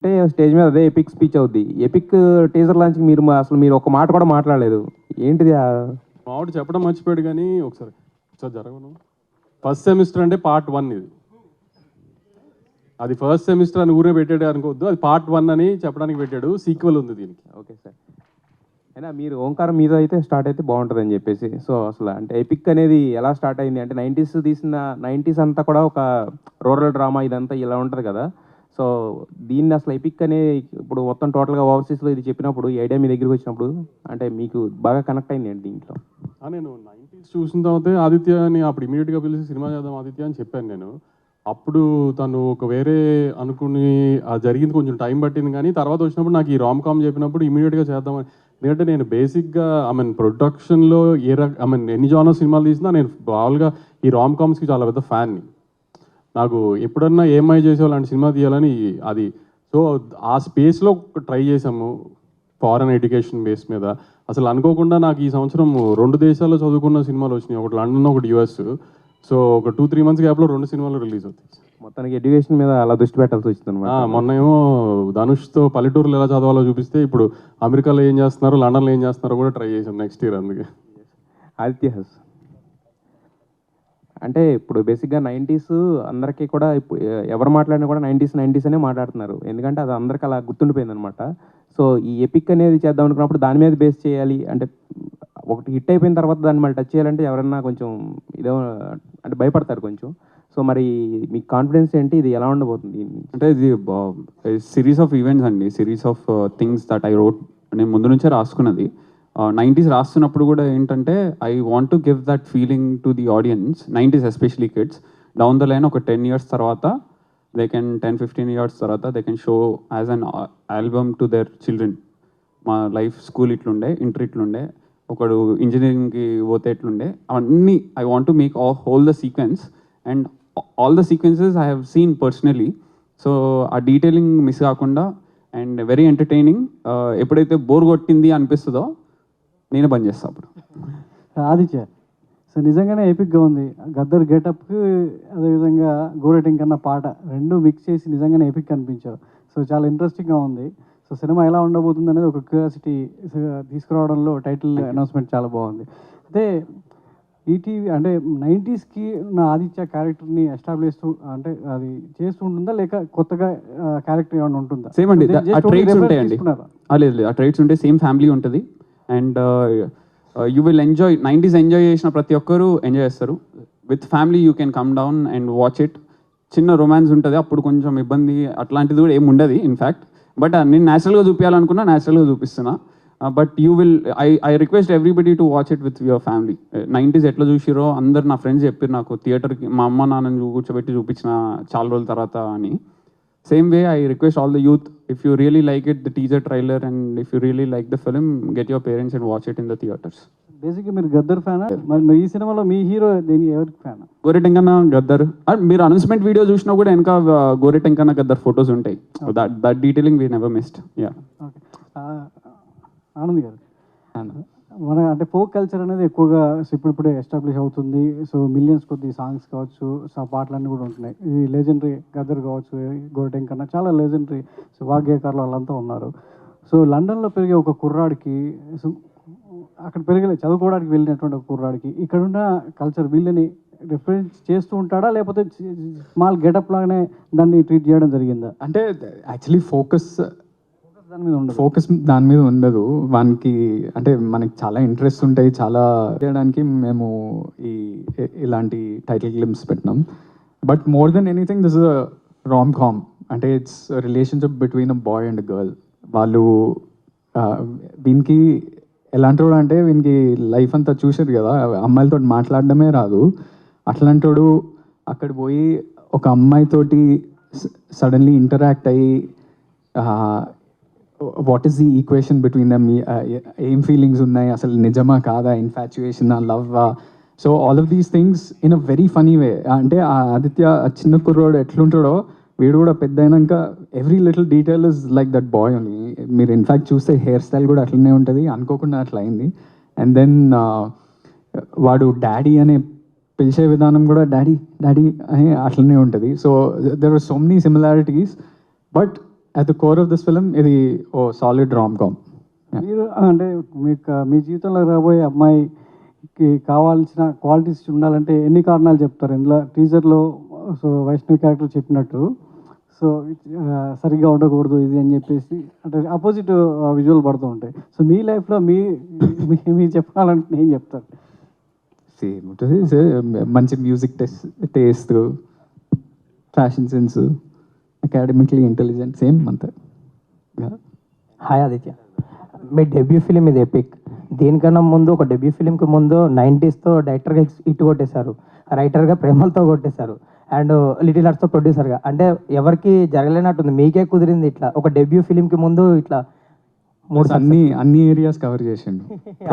అంటే స్టేజ్ మీద అదే ఎపిక్ స్పీచ్ అవుద్ది. ఎపిక్ టీజర్ లాంచ్‌కి మీరు ఒక మాట కూడా మాట్లాడలేదు. ఏంటిది మావాడు చెప్పడం మర్చిపోయాడు కానీ ఒకసారి జరగను. ఫస్ట్ సెమిస్టర్ అంటే పార్ట్ 1 ఇది. అది ఫస్ట్ సెమిస్టర్ అని ఊరే పెట్టాడు అనుకోవద్దు. అది పార్ట్ 1 అని చెప్పడానికి పెట్టాడు. సీక్వెల్ ఉంది దీనికి. Okay sir. అయినా మీరు ఓంకారం మీద అయితే స్టార్ట్ అయితే బాగుంటుందని చెప్పేసి. సో అసలు అంటే ఎపిక్ అనేది ఎలా స్టార్ట్ అయింది అంటే 90s తీసిన 90s అంతా కూడా ఒక రూరల్ డ్రామా ఇదంతా ఇలా ఉంటుంది కదా. సో దీన్ని అసలు ఎపిక్ అనే ఇప్పుడు మొత్తం టోటల్గా ఓవర్సీస్లో ఇది చెప్పినప్పుడు ఈ ఐడియా మీ దగ్గరికి వచ్చినప్పుడు అంటే మీకు బాగా కనెక్ట్ అయింది అండి దీంట్లో. నేను 90s చూసిన తర్వాత ఆదిత్యని అప్పుడు ఇమీడియట్గా పిలిచి సినిమా చేద్దాం ఆదిత్య అని చెప్పాను నేను. అప్పుడు తను ఒక వేరే అనుకుని జరిగింది, కొంచెం టైం పట్టింది. కానీ తర్వాత వచ్చినప్పుడు నాకు ఈ రామ్ కామ్ చెప్పినప్పుడు ఇమీడియట్గా చేద్దామని. ఎందుకంటే నేను బేసిక్గా ప్రొడక్షన్లో ఎన్ని జానర్ సినిమాలు తీసినా నేను మామూలుగా ఈ రామ్ కామ్స్కి చాలా పెద్ద ఫ్యాన్ని. నాకు ఎప్పుడన్నా ఏమై చేసే అలాంటి సినిమా తీయాలని అది. సో ఆ స్పేస్లో ట్రై చేసాము ఫారెన్ ఎడ్యుకేషన్ బేస్ మీద. అసలు అనుకోకుండా నాకు ఈ సంవత్సరం 2 దేశాల్లో చదువుకున్న సినిమాలు వచ్చినాయి, ఒకటి లండన్ ఒకటి యూఎస్. సో ఒక 2-3 months గ్యాప్లో 2 సినిమాలు రిలీజ్ అవుతాయి. మొత్తానికి ఎడ్యుకేషన్ మీద అలా దృష్టి పెట్టాల్సి వచ్చింది అనమాట. మొన్న ఏమో ధనుష్తో పల్లెటూరులో ఎలా చదవాలో చూపిస్తే ఇప్పుడు అమెరికాలో ఏం చేస్తున్నారు, లండన్లో ఏం చేస్తున్నారో కూడా ట్రై చేసాం నెక్స్ట్ ఇయర్. అందుకే ఆదిత్య అంటే ఇప్పుడు బేసిక్గా 90s అందరికీ కూడా ఇప్పుడు ఎవరు మాట్లాడినా కూడా 90s అనే మాట్లాడుతున్నారు. ఎందుకంటే అది అందరికీ అలా గుర్తుండిపోయింది అనమాట. సో ఈ ఎపిక్ అనేది చేద్దాం అనుకున్నప్పుడు దాని మీద బేస్ చేయాలి అంటే ఒకటి హిట్ అయిపోయిన తర్వాత దాన్ని మళ్ళీ టచ్ చేయాలంటే ఎవరన్నా కొంచెం ఇదో అంటే భయపడతారు కొంచెం. సో మరి మీ కాన్ఫిడెన్స్ ఏంటి, ఇది ఎలా ఉండబోతుంది? అంటే ఇది సిరీస్ ఆఫ్ ఈవెంట్స్ అండి, series of things that I wrote. నేను ముందు నుంచే రాసుకున్నది. 90s రాస్తున్నప్పుడు కూడా ఏంటంటే I want to give that feeling to the audience, 90s especially kids. Down the line ఒక 10 years తర్వాత దే కెన్ 10-15 years తర్వాత they can show as an album to their children. మా లైఫ్ స్కూల్ ఇట్లుండే, ఇంటర్ ఇట్లుండే, ఒకడు ఇంజనీరింగ్కి పోతే ఎట్లుండే, అవన్నీ I want to make whole the sequence. And all the sequences I have seen personally. So ఆ detailing miss కాకుండా and very entertaining. ఎప్పుడైతే bore కొట్టింది అనిపిస్తుందో నేనే బంద్ చేస్తా అప్పుడు. ఆదిత్య సో నిజంగానే ఎపిక్గా ఉంది. గద్దర్ గెటప్కి అదేవిధంగా గోరెటింగ్ కన్నా పాట రెండు మిక్స్ చేసి నిజంగానే ఎపిక్ అనిపించావు. సో చాలా ఇంట్రెస్టింగ్గా ఉంది. సో సినిమా ఎలా ఉండబోతుంది అనేది ఒక క్యూరియాసిటీ తీసుకురావడంలో టైటిల్ అనౌన్స్మెంట్ చాలా బాగుంది. అయితే ఈటీవీ అంటే 90sకి నా ఆదిత్య క్యారెక్టర్ని ఎస్టాబ్లిష్ అంటే అది చేస్తూ ఉంటుందా లేక కొత్తగా క్యారెక్టర్ ఏమైనా ఉంటుందా? సేమ్ అండి, ఆ ట్రైట్స్ ఉంటాయండి. లేదు, ఆ ట్రైట్స్ ఉంటే సేమ్ ఫ్యామిలీ ఉంటుంది. And you will enjoy 90s. Enjoy చేసిన ప్రతి ఒక్కరు ఎంజాయ్ చేస్తారు. With family you can come down and watch it. చిన్న రొమాన్స్ ఉంటుంది, అప్పుడు కొంచెం ఇబ్బంది అట్లాంటిది కూడా ఏమి ఉండదు ఇన్ఫ్యాక్ట్. బట్ నేను న్యాచురల్గా చూపించాలనుకున్నా న్యాచురల్గా చూపిస్తున్నా. But you will I request everybody to watch it with your family. 90s ఎట్లా చూసిరో అందరు నా ఫ్రెండ్స్ చెప్పారు నాకు, థియేటర్కి మా అమ్మ నాన్నని కూర్చోబెట్టి చూపించిన చాలా రోజుల తర్వాత అని. Same way, I request all the youth, if you really like it, the teaser trailer, and if you really like the film, get your parents and watch it in the theaters. బేసిక్గా మీరు గద్దర్ ఫ్యానా? మరి ఈ సినిమాలో మీ hero ఎవరికి ఫ్యానా? గోరెటెంకన్న గద్దర్. మీరు announcement video చూసినా కూడా వెనక గోరెటెంకన్న గద్దర్ ఫొటోస్ ఉంటాయి. That detailing we never missed. Yeah. Okay. Anand గారు, మన అంటే ఫోక్ కల్చర్ అనేది ఎక్కువగా ఇప్పుడిప్పుడే ఎస్టాబ్లిష్ అవుతుంది. సో మిలియన్స్ కొద్ది సాంగ్స్ కావచ్చు, సో పాటలన్నీ కూడా ఉంటున్నాయి. ఈ లెజెండరీ గద్దర్ కావచ్చు, గోరెటెంక్ కన్నా చాలా లెజెండరీ వాగ్గేయకారులు వాళ్ళంతా ఉన్నారు. సో లండన్లో పెరిగే ఒక కుర్రాడికి, సో అక్కడ చదువుకోవడానికి వెళ్ళినటువంటి ఒక కుర్రాడికి ఇక్కడున్న కల్చర్ వీళ్ళని రిఫరెన్స్ చేస్తూ ఉంటాడా లేకపోతే స్మాల్ గెటప్ లాగానే దాన్ని ట్రీట్ చేయడం జరిగిందా? అంటే యాక్చువల్లీ ఫోకస్ దాని మీద ఉండదు వానికి. అంటే మనకి చాలా ఇంట్రెస్ట్ ఉంటాయి, చాలా చేయడానికి మేము ఇలాంటి టైటిల్ క్లిప్స్ పెట్టినాం. But more than anything this is a rom com. అంటే it's relationship between a boy and girl. వాళ్ళు వీనికి ఎలాంటి అంటే వీనికి లైఫ్ అంతా చూసారు కదా, అమ్మాయిలతో మాట్లాడడమే రాదు. అట్లాంటోడు అక్కడ పోయి ఒక అమ్మాయితోటి సడన్లీ ఇంటరాక్ట్ అయ్యి what is the equation between them, ఏం ఫీలింగ్స్ ఉన్నాయి, అసలు నిజమా కాదా, ఇన్ఫాచ్యుయేషన్, లవ్వా. So all of these things in a very funny way. అంటే ఆ ఆదిత్య చిన్న కుర్రోడు ఎట్లుంటాడో వీడు కూడా పెద్ద అయినాక every little detail is like that boy only. మీరు ఇన్ఫ్యాక్ట్ చూస్తే హెయిర్ స్టైల్ కూడా అట్లనే ఉంటుంది, అనుకోకుండా అట్లా అయింది. అండ్ దెన్ వాడు డాడీ అనే పిలిచే విధానం కూడా డాడీ డాడీ అని అట్లనే ఉంటుంది. So there are so many similarities. But at the core of this film ఇది ఓ సాలిడ్ రామ్ కామ్. మీరు అంటే మీకు మీ జీవితంలో రాబోయే అమ్మాయికి కావాల్సిన క్వాలిటీస్ ఉండాలంటే ఎన్ని కారణాలు చెప్తారు? ఇందులో టీజర్లో సో వైష్ణవి క్యారెక్టర్ చెప్పినట్టు సో సరిగ్గా ఉండకూడదు ఇది అని చెప్పేసి అంటే ఆపోజిట్ విజువల్ పడుతూ ఉంటాయి. సో మీ లైఫ్లో మీరు చెప్పాలంటే ఏం చెప్తారు? సేమ్ ఉంటుంది. మంచి music taste, fashion sense, academically intelligent, same అంతే. హాయ్ ఆదిత్య, మీ డెబ్యూ ఫిలిం ఇది ఎపిక్. దీనికన్నా ముందు ఒక డెబ్యూ ఫిలింకి ముందు 90sతో డైరెక్టర్గా హిట్ కొట్టేశారు, రైటర్గా ప్రేమలతో కొట్టేశారు, అండ్ లిటిల్ ఆర్ట్స్తో ప్రొడ్యూసర్గా. అంటే ఎవరికి జరగలేనట్టుంది, మీకే కుదిరింది ఇట్లా ఒక డెబ్యూ ఫిలింకి ముందు ఇట్లా మూడు అన్ని ఏరియాస్ కవర్ చేసిండు.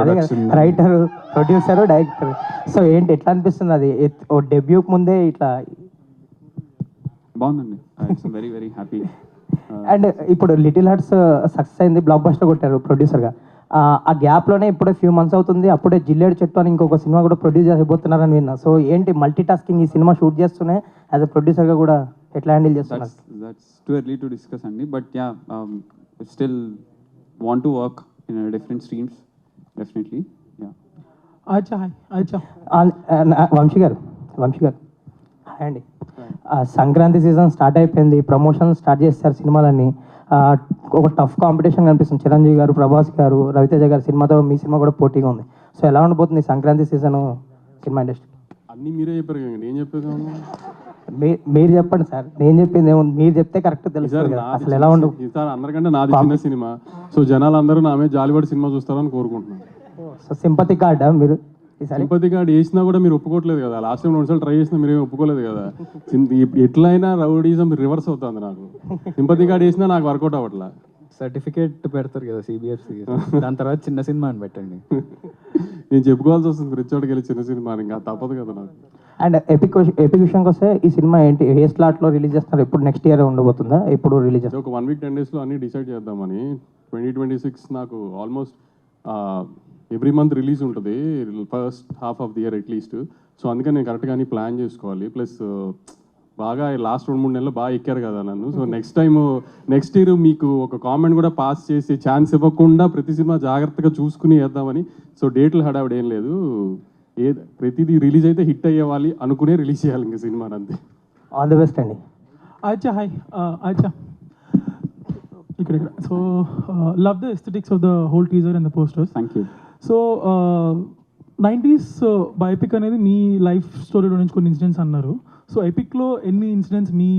అదే కదా, రైటర్, ప్రొడ్యూసర్, డైరెక్టర్. సో ఏంటి ఎట్లా అనిపిస్తుంది అది ఓ డెబ్యూకి ముందే ఇట్లా? బాగుందండి, it's very very happy. And ఇప్పుడు లిటిల్ హార్ట్స్ సక్సెస్ అయింది, బ్లాక్ బస్టర్ కొట్టారు ప్రొడ్యూసర్గా. ఆ గ్యాప్లోనే ఇప్పుడే ఫ్యూ మంత్స్ అవుతుంది, అప్పుడే జిల్లేడు చెట్టు అని ఇంకొక సినిమా కూడా ప్రొడ్యూస్ చేయబోతున్నారని విన్నా. సో ఏంటి మల్టీ టాస్కింగ్, ఈ సినిమా షూట్ చేస్తూనే యాజ్ అ ప్రొడ్యూసర్గా కూడా ఎట్లా హ్యాండిల్ చేస్తున్నారు? That's too early to discuss అండి, but ya still want to work in different streams definitely. Ya Vamshi garu hi అండి. సంక్రాంతి సీజన్ స్టార్ట్ అయిపోయింది, ప్రమోషన్ స్టార్ట్ చేస్తారు సినిమాలన్నీ. ఒక టఫ్ కాంపిటీషన్ కనిపిస్తుంది, చిరంజీవి గారు, ప్రభాస్ గారు, రవితేజ గారు సినిమాతో మీ సినిమా కూడా పోటీగా ఉంది. సో ఎలా ఉండబోతుంది సంక్రాంతి సీజన్ సినిమా ఇండస్ట్రీ? అన్నీ మీరే చెప్పారు కదా, నేను చెప్పేది మీరు చెప్పండి సార్, నేను చెప్పింది ఏముంది, మీరు చెప్తే కరెక్ట్ తెలుస్తుంది కదా అసలు ఎలా ఉండదు. ఈసారి అందరికంటే నాది చిన్న సినిమా, సో జనాలు అందరూ నా మీద జాలిపడి సినిమా చూస్తారని కోరుకుంటున్నాను. సో సింపతి కార్డా మీరు ఈసారి? సింపతి కార్డ్ వేసినా కూడా మీరు ఒప్పుకోవట్లేదు కదా, లాస్ట్ టైం 2 సార్లు ట్రై చేసినా మీరేం ఒప్పుకోలేదు కదా. ఎట్లయినా రౌడీజం రివర్స్ అవుతుంది నాకు. సింపతి కార్డ్ వేసినా నాకు వర్కౌట్ అవ్వట్లా. సర్టిఫికేట్ పెడతారు కదా CBFC, దాని తర్వాత చిన్న సినిమా అని పెట్టండి. నేను చెప్పుకోవాల్సి వస్తుంది రిచోడ్కి వెళ్ళి చిన్న సినిమా అని, ఇంకా తప్పదు కదా నాకు. అండ్ ఎపిక్ విషయానికి వస్తే ఈ సినిమా ఏంటి ఏ స్లాట్లో రిలీజ్ చేస్తున్నారు? ఎప్పుడు నెక్స్ట్ ఇయర్ ఉండబోతుందా, ఎప్పుడు రిలీజ్ చేస్తారు? ఒక 1 వీక్ 10 డేస్లో అన్నీ డిసైడ్ చేద్దామని. 2026 నాకు ఆల్మోస్ట్ ఎవ్రీ మంత్ రిలీజ్ ఉంటుంది, first half of the year at least. So అందుకని నేను కరెక్ట్గా అన్ని ప్లాన్ చేసుకోవాలి. ప్లస్ బాగా లాస్ట్ 2-3 నెలలు బాగా ఎక్కారు కదా నన్ను. సో నెక్స్ట్ ఇయర్ మీకు ఒక కామెంట్ కూడా పాస్ చేసి ఛాన్స్ ఇవ్వకుండా ప్రతి సినిమా జాగ్రత్తగా చూసుకుని వేద్దామని. సో డేట్లు హడావిడ ఏం లేదు, ప్రతిదీ రిలీజ్ అయితే హిట్ అయ్యేవాలి అనుకునే రిలీజ్ చేయాలి ఇంకా సినిమాని, అంతే. ఆల్ ది బెస్ట్ అండి. Acha, hi. Acha. So, love the aesthetics of the whole teaser and the posters. Thank you. So 90s biopic అనేది మీ లైఫ్ స్టోరీలో నుంచి కొన్ని ఇన్సిడెంట్స్ అన్నారు. సో ఎపిక్లో ఎన్ని ఇన్సిడెంట్స్ మీ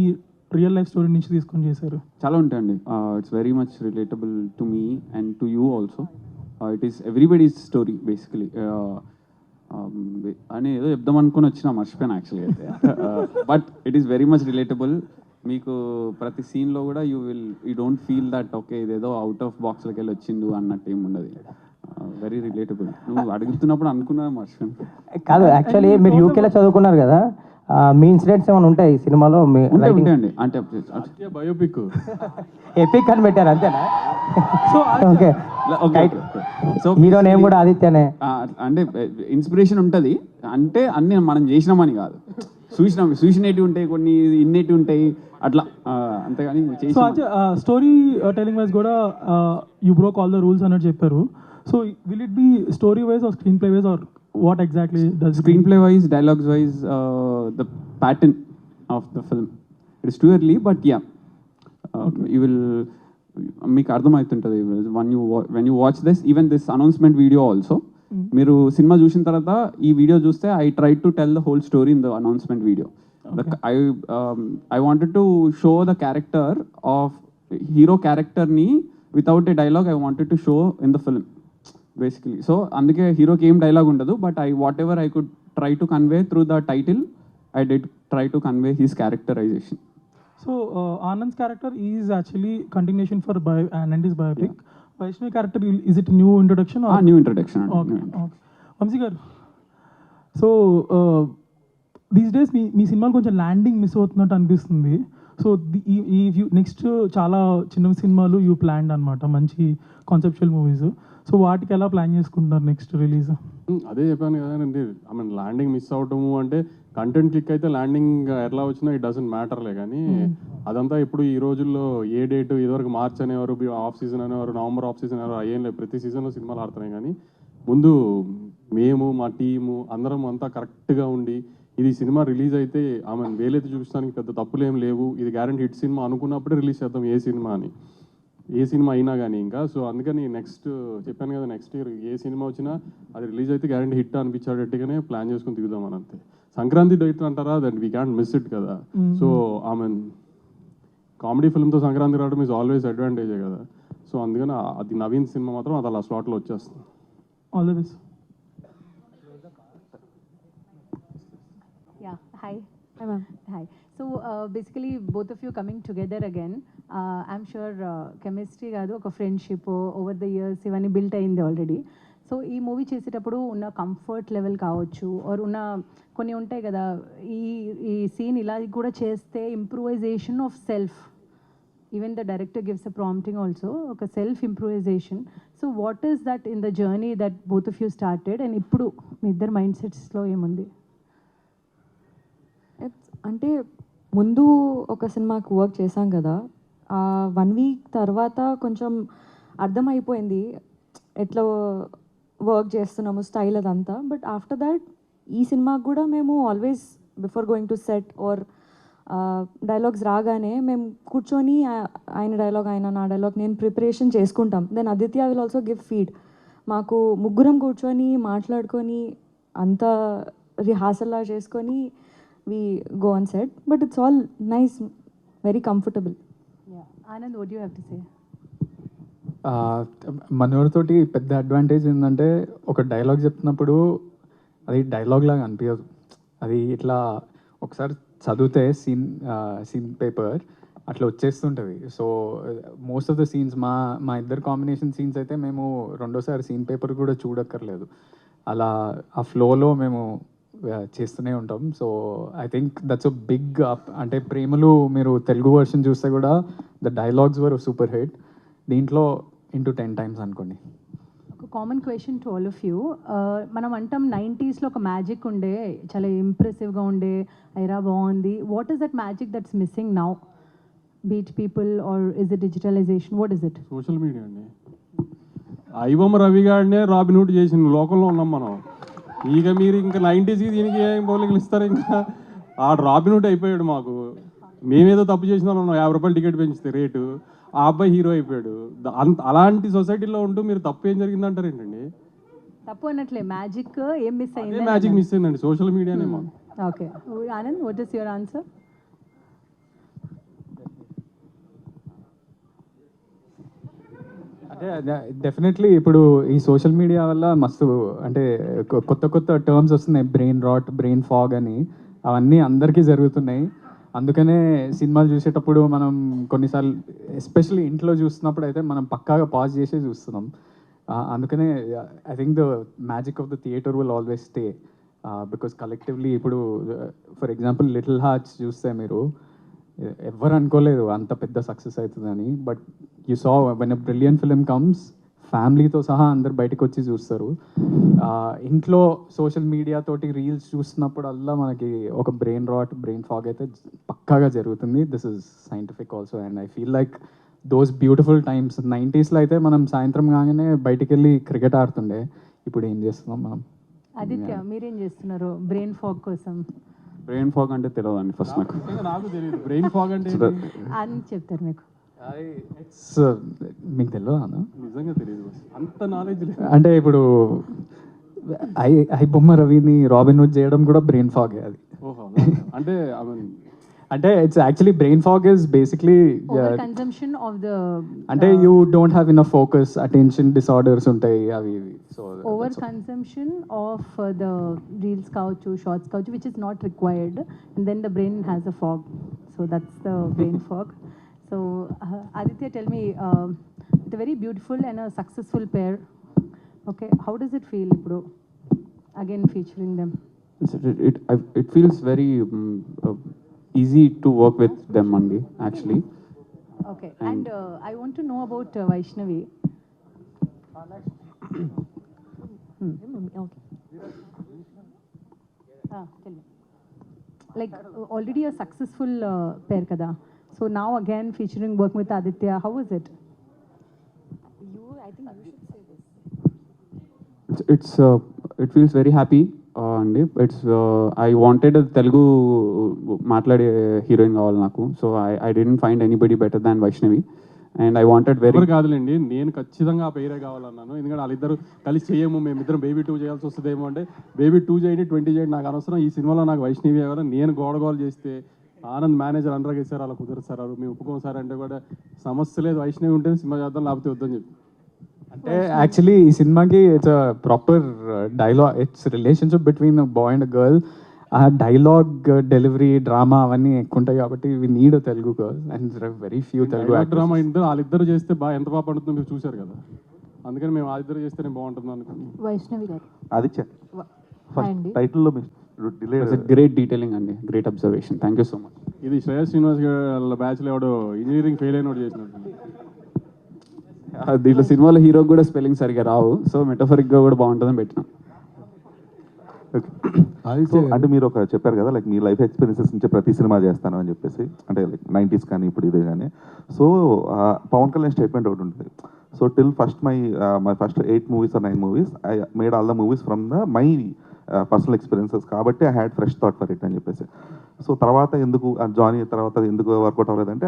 రియల్ లైఫ్ స్టోరీ నుంచి తీసుకొని చేశారు? చాలా ఉంటాయండి. It's very much relatable to me and to you also. It is everybody's story basically. అని ఏదో చెప్దాం అనుకుని వచ్చినా మర్చిపోయాను యాక్చువల్గా అయితే. But it is very much relatable. మీకు ప్రతి సీన్లో కూడా you don't feel that okay ఇదేదో అవుట్ ఆఫ్ బాక్స్లోకి వెళ్ళి వచ్చిండు అన్నట్టు ఏమి ఉండదు. Very relatable. నువ్వు అడుగుతున్నప్పుడు అనుకున్నా మర్చిపోయాను. కాదు, యాక్చువల్లీ మీరు యూకేలో చదువుకున్నారు కదా, మీ ఇన్సిడెంట్స్ ఏమైనా ఉంటాయి ఈ సినిమాలో? ఉంటాయండి, అంటే బయోపిక్ ఎపిక్ అని పెట్టారు అంతేనా? So okay, so hero name కూడా ఆదిత్యనే. అంటే ఇన్స్పిరేషన్ ఉంటుంది, అంటే అన్ని మనం చేసినామని కాదు, చూసినవి ఉంటాయి, కొన్ని ఇన్నేటివి ఉంటాయి అట్లా, అంతేగాని సో స్టోరీ టెలింగ్ వైజ్ కూడా you broke all the rules అన్నట్టు చెప్పారు. So will it be story wise or screenplay wise or what exactly does screen play wise, dialogues wise, the pattern of the film, it is too early, but yeah, you will మీకు అర్థమవుతుంటుంది when you watch this, even this announcement video also. మీరు cinema చూసిన తర్వాత ఈ video చూస్తే I tried to tell the whole story in the announcement video. I wanted to show the character of hero character ni without a dialogue. I wanted to show in the film basically. So అందుకే హీరోకి ఏం dialogue ఉండదు, but whatever I could try to convey through the title, I did try to convey his characterization. So Anand's character is actually continuation for Anand's biopic. Vaishnavi character, is it new introduction or new introduction? Okay. Vamsi garu, so these days మీ సినిమాలు కొంచెం landing miss అవుతున్నట్టు అనిపిస్తుంది. So ఈ next చాలా చిన్న సినిమాలు you planned అనమాట, మంచి కాన్సెప్చువల్ మూవీస్. సో వాటికి ఎలా ప్లాన్ చేసుకుంటున్నారు నెక్స్ట్ రిలీజ్? అదే చెప్పాను కదండి, ల్యాండింగ్ మిస్ అవటము అంటే కంటెంట్ క్లిక్ అయితే ల్యాండింగ్ ఎట్లా వచ్చినా ఇట్ డజంట్ మ్యాటర్లే కానీ అదంతా ఇప్పుడు ఈ రోజుల్లో ఏ డేట్ ఇదివరకు మార్చ్ అనేవారు, ఆఫ్ సీజన్ అనేవారు, నవంబర్ ఆఫ్ సీజన్ అనేవారు, అయ్యేం లేదు. ప్రతి సీజన్లో సినిమాలు ఆడుతున్నాయి. కానీ ముందు మేము మా టీము అందరం అంతా కరెక్ట్గా ఉండి ఇది సినిమా రిలీజ్ అయితే ఆమె వేలైతే చూపించడానికి పెద్ద తప్పులేం లేవు, ఇది గ్యారంటీ హిట్ సినిమా అనుకున్నప్పుడే రిలీజ్ చేద్దాం ఏ సినిమా అని, ఏ సినిమా అయినా కానీ ఇంకా. సో అందుకని నెక్స్ట్ చెప్పాను కదా, నెక్స్ట్ ఇయర్ ఏ సినిమా వచ్చినా అది రిలీజ్ అయితే గ్యారంటీ హిట్ అనిపించేటట్టుగానే ప్లాన్ చేసుకుని దిగుదామని అంతే. సంక్రాంతి డేట్ అంటారా, that we can't miss it కదా. సో ఆమె కామెడీ ఫిల్మ్తో సంక్రాంతి రావడం ఈజ్ ఆల్వేస్ అడ్వాంటేజే కదా. సో అందుకని అది నవీన్ సినిమా మాత్రం అది అలా స్లాట్లో వచ్చేస్తుంది. All the best. Yeah, hi. Hi, ma'am. Hi. So basically, both of you coming together again. I'm sure chemistry కాదు, ఒక ఫ్రెండ్షిప్ ఓవర్ ద ఇయర్స్ ఇవన్నీ బిల్ట్ అయింది ఆల్రెడీ. సో ఈ మూవీ చేసేటప్పుడు ఉన్న కంఫర్ట్ లెవెల్ కావచ్చు, ఆర్ ఉన్న కొన్ని ఉంటాయి కదా, ఈ సీన్ ఇలా కూడా చేస్తే improvisation of self, even the director gives a prompting also, ఒక self improvisation. So what is that in the journey that both of you started, and ఇప్పుడు మీ ఇద్దరు మైండ్ సెట్స్లో ఏముంది? అంటే ముందు ఒక సినిమాకి వర్క్ చేశాం కదా, 1 వీక్ తర్వాత కొంచెం అర్థమైపోయింది ఎట్లా వర్క్ చేస్తున్నాము, స్టైల్ అదంతా. బట్ ఆఫ్టర్ దాట్ ఈ సినిమాకి కూడా మేము always before going to set or dialogues రాగానే మేము కూర్చొని ఆయన డైలాగ్ ఆయన నా డైలాగ్ నేను ప్రిపరేషన్ చేసుకుంటాం. Then Aditya will also give feed. మాకు ముగ్గురం కూర్చొని మాట్లాడుకొని అంతా రిహార్సల్లా చేసుకొని we go on set, but it's all nice, very comfortable. Yeah. Anand, what do you have to say? మనోడితోటి పెద్ద అడ్వాంటేజ్ ఏంటంటే ఒక డైలాగ్ చెప్తున్నప్పుడు అది డైలాగ్ లాగా అనిపించదు. అది ఇట్లా ఒకసారి చదివితే సీన్ పేపర్ అట్లా వచ్చేస్తుంటుంది. So most of the scenes మా ఇద్దరు కాంబినేషన్ సీన్స్ అయితే మేము రెండోసారి సీన్ పేపర్ కూడా చూడక్కర్లేదు, అలా ఆ ఫ్లోలో మేము చేస్తూనే ఉంటాం. So I think that's a big up. అంటే ప్రేమలు మీరు తెలుగు వర్షన్ చూస్తే కూడా the dialogues were super hit. దీంట్లో ఇంటూ 10 times అనుకోండి. ఒక common question to all of you. మనం అంటాం 90sలో ఒక మ్యాజిక్ ఉండే, చాలా ఇంప్రెసివ్గా ఉండే, ఐరా బాగుంది. What is that magic that's missing now? Beat people are is it digitalization? What is it? Social media అండి. ఐబొమ్మ రవి గారినే రాబిన్హుడ్ చేసిన లోకంలో ఉన్నాం మనం. ఇక మీరు ఇంకా 90sకి దీనికి ఏం పోలికలు ఇస్తారు? ఇంకా ఆ రాబిన్హుడ్ అయిపోయాడు మాకు. మేమేదో తప్పు చేసినా 50 రూపాయలు టికెట్ పెంచితే రేటు, ఆ అబ్బాయి హీరో అయిపోయాడు. అలాంటి సొసైటీలో ఉంటూ మీరు తప్పు ఏం జరిగిందంటారు ఏంటండి? తప్పు అన్నట్లే, మ్యాజిక్ ఏం మిస్ అదే అయింది? మ్యాజిక్ మిస్ అయిందండి, సోషల్ మీడియానే మాకు. Okay Anand, what is your answer? అంటే డెఫినెట్లీ ఇప్పుడు ఈ సోషల్ మీడియా వల్ల మస్తు అంటే కొత్త కొత్త టర్మ్స్ వస్తున్నాయి, బ్రెయిన్ రాట్, బ్రెయిన్ ఫాగ్ అని. అవన్నీ అందరికీ జరుగుతున్నాయి. అందుకనే సినిమాలు చూసేటప్పుడు మనం కొన్నిసార్లు ఎస్పెషల్లీ ఇంట్లో చూస్తున్నప్పుడు అయితే మనం పక్కాగా పాజ్ చేసే చూస్తున్నాం. అందుకనే I think the magic of the theatre will always stay, because collectively ఇప్పుడు ఫర్ ఎగ్జాంపుల్ లిటిల్ హార్ట్స్ చూస్తే మీరు ఎవరు అనుకోలేదు అంత పెద్ద సక్సెస్ అవుతుందని. But you saw when a brilliant film comes, ఫ్యామిలీతో సహా అందరు బయటకు వచ్చి చూస్తారు. ఇంట్లో సోషల్ మీడియా తోటి రీల్స్ చూస్తున్నప్పుడల్లా మనకి ఒక బ్రెయిన్ రాట్, బ్రెయిన్ ఫాగ్ అయితే పక్కాగా జరుగుతుంది. This is scientific also, and I feel like those beautiful times 90sలో అయితే మనం సాయంత్రం కాగానే బయటికి వెళ్ళి క్రికెట్ ఆడుతుండే. ఇప్పుడు ఏం చేస్తున్నాం మనం? ఆదిత్య, మీరేం చేస్తున్నారు బ్రెయిన్ ఫాగ్ కోసం? బ్రెయిన్ ఫాగ్ అంటే తెలియదండి ఫస్ట్ నాకు. నాకు తెలియదు బ్రెయిన్ ఫాగ్ అంటే అని చెప్తారు మీకు. మీకు తెలియదా? నిజంగా తెలియదు, అంత నాలెడ్జ్ లేదు. అంటే ఇప్పుడు ఐబొమ్మ రవిని రాబిన్హుడ్ చేయడం కూడా బ్రెయిన్ ఫాగే అది. ఓహో, అంటే అంటే it's actually brain fog is basically consumption of the, అంటే you don't have enough focus, attention disorders ఉంటాయి అవి ఇవి. So over consumption of the reels కావచ్చు, షార్ట్స్ కావచ్చు, which is not required, and then the brain has a fog. So that's the brain fog. So Aditya, tell me, it's a very beautiful and a successful pair. Okay, how does it feel, bro? Again featuring them. It feels very easy to work with them, Mandi, actually. Okay, and I want to know about Vaishnavi. Okay. Tell me. like already a successful pair kada. So now again featuring working with Aditya, how was it? I think you should say this. It feels very happy అండి. I wanted a Telugu మాట్లాడే heroine కావాలి నాకు. So I didn't find anybody better than Vaishnavi. And I wanted ఎవరు కాదులేండి, నేను ఖచ్చితంగా ఆ పేరే కావాలన్నాను. ఎందుకంటే వాళ్ళిద్దరు కలిసి చేయము, మేమిద్దరం బేబీ 2 చేయాల్సి వస్తుందేమో అంటే బేబీ 2 చేయండి 20 చేయండి నాకు అనవసరం, ఈ సినిమాలో నాకు వైష్ణవి ఎవరు, నేను గోడగోలు చేస్తే ఆనంద్ మేనేజర్ అనరాగ్ సార్ అలా కుదరదు సార్, మేము ఒప్పుకోం సార్ అంటే కూడా సమస్య లేదు, వైష్ణవి ఉంటే సినిమా చేద్దాం లేకపోతే వద్దని చెప్పి. అంటే యాక్చువల్లీ ఈ సినిమాకి it's a proper dialogue, it's relationship between a boy and a girl. ఆ డైలాగ్ డెలివరీ డ్రామా అవన్నీ ఎక్కువ ఉంటాయి కాబట్టి we need a Telugu girl and very few Telugu drama inter వాళ్ళిద్దరు చేస్తే బాగా ఎంత బాగా పడుతుందో మీరు చూశారు కదా, అందుకని మేము వాళ్ళిద్దరు చేస్తేనే బాగుంటుంది అనుకుని. వైష్ణవి గారు ఆదిత్య హాయ్ అండి. టైటిల్లో డిలే గ్రేట్ డీటెయిలింగ్ అండి, great observation, thank you so much. ఇది శ్రేయస్ శ్రీనివాస్ గారి బ్యాచ్లో ఎవడో ఇంజనీరింగ్ ఫెయిల్ అయినోడు చేసినట్టు. దీంట్లో సినిమాలో హీరోకి కూడా స్పెల్లింగ్ సరిగా రావు, సో మెటఫరిక్గా కూడా బాగుంటుందని పెట్టినాం. అంటే మీరు ఒక చెప్పారు కదా, లైక్ మీ లైఫ్ ఎక్స్పీరియన్సెస్ నుంచి ప్రతి సినిమా చేస్తాను అని చెప్పేసి, అంటే లైక్ 90s కానీ ఇప్పుడు ఇదే కానీ. సో పవన్ కళ్యాణ్ స్టేట్మెంట్ ఒకటి ఉంటుంది. So till first my first 8 movies or 9 movies I made all the movies from the my personal experiences, కాబట్టి I had fresh thought for it అని చెప్పేసి. సో తర్వాత ఎందుకు జానీ తర్వాత ఎందుకు వర్కౌట్ అవ్వలేదంటే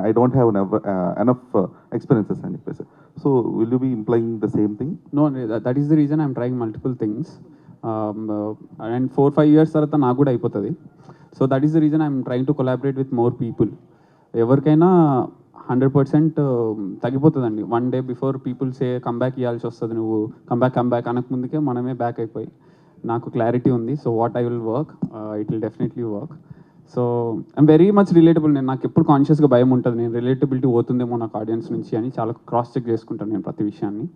I don't have enough experiences అని చెప్పేసి. So will you be employing the same thing? No, that is the reason I'm trying multiple things. And 4-5 years తర్వాత నాకు కూడా అయిపోతుంది. So that is the reason I'm trying to collaborate with more people. ఎవరికైనా 100% తగ్గిపోతుందండి. 1 day before people say comeback ఇవ్వాల్సి వస్తుంది, నువ్వు comeback అనక ముందుకే మనమే బ్యాక్ అయిపోయి. నాకు క్లారిటీ ఉంది. So what I will work, it will definitely work. So I'm very much relatable. నాకు ఎప్పుడు కాన్షియస్గా భయం ఉంటుంది, నేను రిలేటబిలిటీ పోతుందేమో నాకు ఆడియన్స్ నుంచి అని చాలా క్రాస్ చెక్ చేసుకుంటాను నేను ప్రతి విషయాన్ని.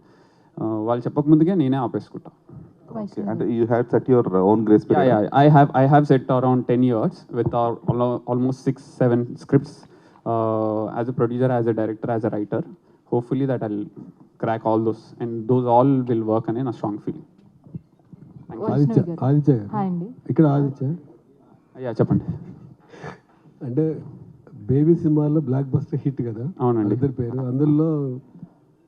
వాళ్ళు చెప్పకముందుకే నేనే ఆపేసుకుంటాను. అంటే you had set your own grace period? Yeah, I have set around 10 years with our almost 6-7 scripts as a producer, as a director, as a writer. Hopefully that I'll crack all those and those all will work and in a strong feeling. Vaishnavi గారు Aditya hi అండి. ఇక్కడ ఆదిత్య చెప్పండి. అంటే baby సినిమాలో block buster hit కదా. అవునండి. ఇద్దరు పేరు అందులో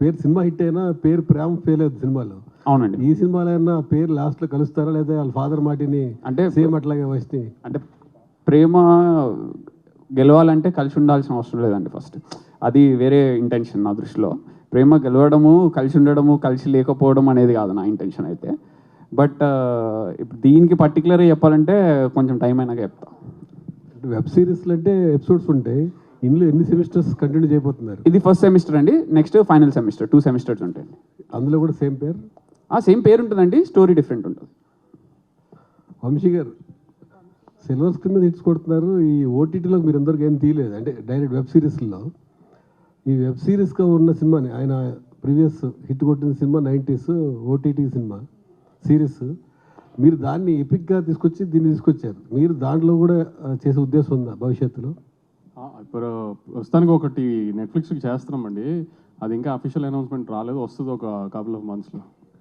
పేరు సినిమా హిట్ అయినా పేరు ప్రేమ ఫెయిల్ అవుతుంది సినిమాలో. అవునండి. ఈ సినిమాలో అయినా పేరు లాస్ట్లో కలుస్తారా లేదా వాళ్ళ ఫాదర్ మాటిని అంటే సేమ్ అట్లాగే వచ్చి అంటే ప్రేమ గెలవాలంటే కలిసి ఉండాల్సిన అవసరం లేదండి. ఫస్ట్ అది వేరే ఇంటెన్షన్ నా దృష్టిలో. ప్రేమ గెలవడము, కలిసి ఉండడము, కలిసి లేకపోవడం అనేది కాదు నా ఇంటెన్షన్ అయితే. బట్ ఇప్పుడు దీనికి పర్టికులర్గా చెప్పాలంటే కొంచెం టైం అయినాక చెప్తా. వెబ్ సిరీస్లు అంటే ఎపిసోడ్స్ ఉంటాయి, ఇందులో ఎన్ని సెమిస్టర్స్ కంటిన్యూ చేయబోతున్నారు? ఇది ఫస్ట్ సెమిస్టర్ అండి, నెక్స్ట్ ఫైనల్ సెమిస్టర్, 2 semesters ఉంటాయండి. అందులో కూడా సేమ్ పేరు? సేమ్ పేరు ఉంటుందండి, స్టోరీ డిఫరెంట్ ఉంటుంది. వంశీ గారు సిల్వర్ స్క్రీన్ మీద హిట్స్ కొడుతున్నారు, ఈ ఓటీటీలో మీరు అందరికి ఏం తీయలేదు, అంటే డైరెక్ట్ వెబ్ సిరీస్లో. ఈ వెబ్ సిరీస్గా ఉన్న సినిమాని ఆయన ప్రీవియస్ హిట్ కొట్టిన cinema 90s OTT cinema series, మీరు దాన్ని ఎపిక్గా తీసుకొచ్చి దీన్ని తీసుకొచ్చారు. మీరు దాంట్లో కూడా చేసే ఉద్దేశం ఉందా భవిష్యత్తులో? ఇప్పుడు ప్రస్తుతానికి ఒకటి నెట్ఫ్లిక్స్కి చేస్తున్నామండి, అది ఇంకా అఫీషియల్ అనౌన్స్మెంట్ రాలేదు, వస్తుంది ఒక couple of monthsలో.